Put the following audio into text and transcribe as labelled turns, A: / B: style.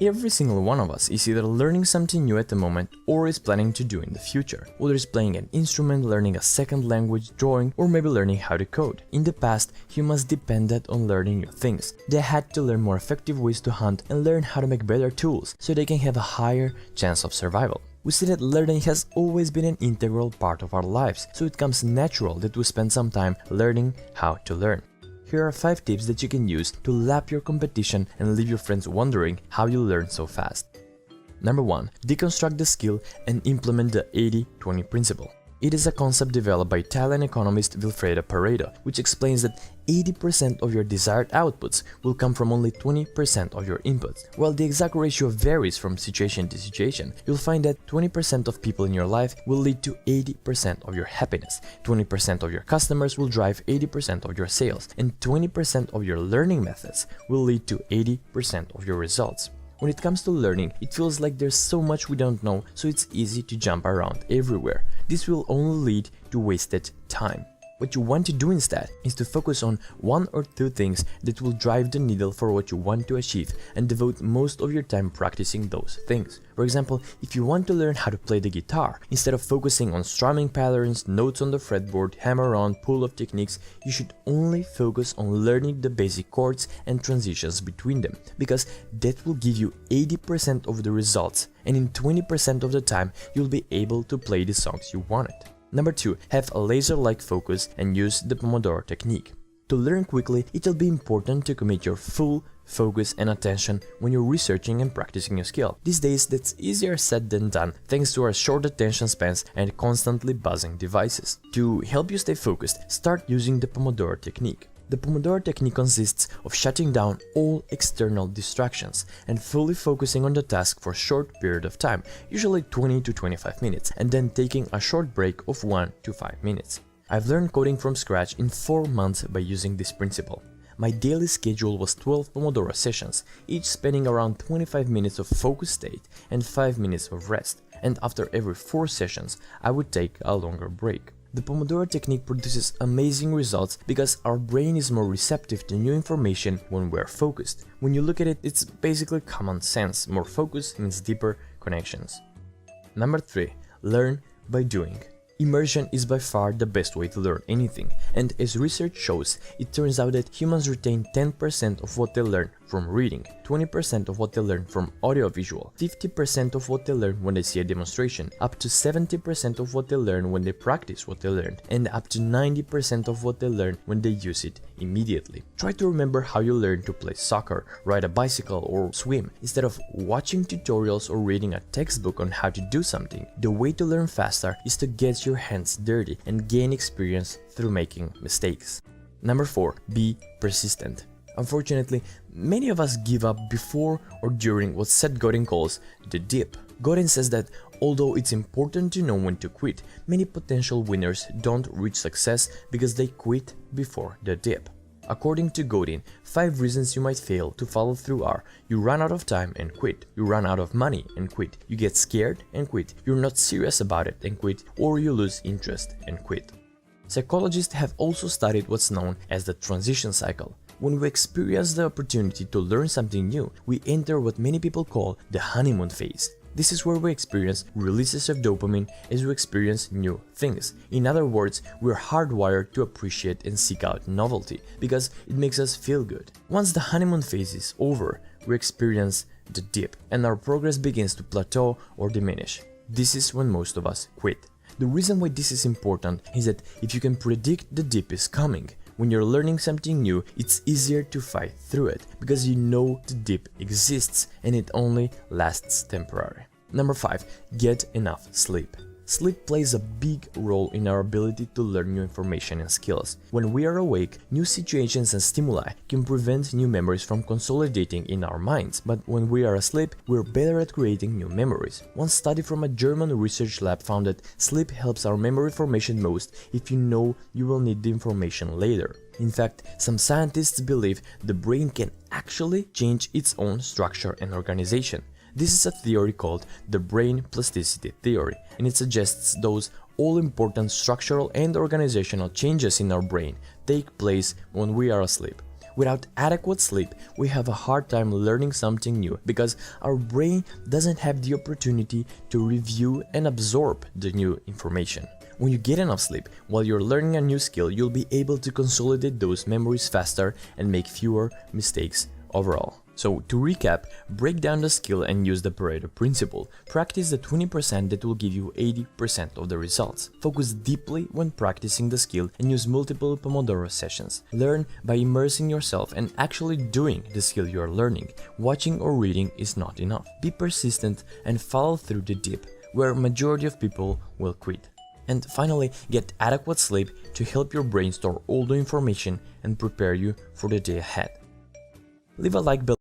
A: Every single one of us is either learning something new at the moment or is planning to do in the future. Whether it's playing an instrument, learning a second language, drawing, or maybe learning how to code. In the past, humans depended on learning new things. They had to learn more effective ways to hunt and learn how to make better tools so they can have a higher chance of survival. We see that learning has always been an integral part of our lives, so it comes natural that we spend some time learning how to learn. Here are 5 tips that you can use to lap your competition and leave your friends wondering how you learn so fast. Number 1. Deconstruct the skill and implement the 80-20 principle. It is a concept developed by Italian economist Vilfredo Pareto, which explains that 80% of your desired outputs will come from only 20% of your inputs. While the exact ratio varies from situation to situation, you'll find that 20% of people in your life will lead to 80% of your happiness, 20% of your customers will drive 80% of your sales, and 20% of your learning methods will lead to 80% of your results. When it comes to learning, it feels like there's so much we don't know, so it's easy to jump around everywhere. This will only lead to wasted time. What you want to do instead is to focus on 1 or 2 things that will drive the needle for what you want to achieve and devote most of your time practicing those things. For example, if you want to learn how to play the guitar, instead of focusing on strumming patterns, notes on the fretboard, hammer-on, pull-off techniques, you should only focus on learning the basic chords and transitions between them, because that will give you 80% of the results, and in 20% of the time, you'll be able to play the songs you wanted. Number 2. Have a laser-like focus and use the Pomodoro technique. To learn quickly, it will be important to commit your full focus and attention when you're researching and practicing a skill. These days, that's easier said than done thanks to our short attention spans and constantly buzzing devices. To help you stay focused, start using the Pomodoro technique. The Pomodoro technique consists of shutting down all external distractions and fully focusing on the task for a short period of time, usually 20 to 25 minutes, and then taking a short break of 1 to 5 minutes. I've learned coding from scratch in 4 months by using this principle. My daily schedule was 12 Pomodoro sessions, each spending around 25 minutes of focus state and 5 minutes of rest, and after every 4 sessions, I would take a longer break. The Pomodoro technique produces amazing results because our brain is more receptive to new information when we're focused. When you look at it, it's basically common sense. More focus means deeper connections. Number 3. Learn by doing. Immersion is by far the best way to learn anything, and as research shows, it turns out that humans retain 10% of what they learn from reading, 20% of what they learn from audiovisual, 50% of what they learn when they see a demonstration, up to 70% of what they learn when they practice what they learned, and up to 90% of what they learn when they use it immediately. Try to remember how you learned to play soccer, ride a bicycle, or swim. Instead of watching tutorials or reading a textbook on how to do something, the way to learn faster is to get your hands dirty and gain experience through making mistakes. Number 4. Be persistent. Unfortunately, many of us give up before or during what Seth Godin calls the dip. Godin says that although it's important to know when to quit, many potential winners don't reach success because they quit before the dip. According to Godin, 5 reasons you might fail to follow through are: you run out of time and quit, you run out of money and quit, you get scared and quit, you're not serious about it and quit, or you lose interest and quit. Psychologists have also studied what's known as the transition cycle. When we experience the opportunity to learn something new, we enter what many people call the honeymoon phase. This is where we experience releases of dopamine as we experience new things. In other words, we're hardwired to appreciate and seek out novelty because it makes us feel good. Once the honeymoon phase is over, we experience the dip and our progress begins to plateau or diminish. This is when most of us quit. The reason why this is important is that if you can predict the dip is coming, when you're learning something new, it's easier to fight through it because you know the dip exists and it only lasts temporary. Number 5. Get enough sleep. Sleep plays a big role in our ability to learn new information and skills. When we are awake, new situations and stimuli can prevent new memories from consolidating in our minds, but when we are asleep, we're better at creating new memories. One study from a German research lab found that sleep helps our memory formation most if you know you will need the information later. In fact, some scientists believe the brain can actually change its own structure and organization. This is a theory called the brain plasticity theory, and it suggests those all-important structural and organizational changes in our brain take place when we are asleep. Without adequate sleep, we have a hard time learning something new because our brain doesn't have the opportunity to review and absorb the new information. When you get enough sleep while you're learning a new skill, you'll be able to consolidate those memories faster and make fewer mistakes overall. So to recap, break down the skill and use the Pareto principle. Practice the 20% that will give you 80% of the results. Focus deeply when practicing the skill and use multiple Pomodoro sessions. Learn by immersing yourself and actually doing the skill you are learning. Watching or reading is not enough. Be persistent and follow through the dip, where majority of people will quit. And finally, get adequate sleep to help your brain store all the information and prepare you for the day ahead. Leave a like below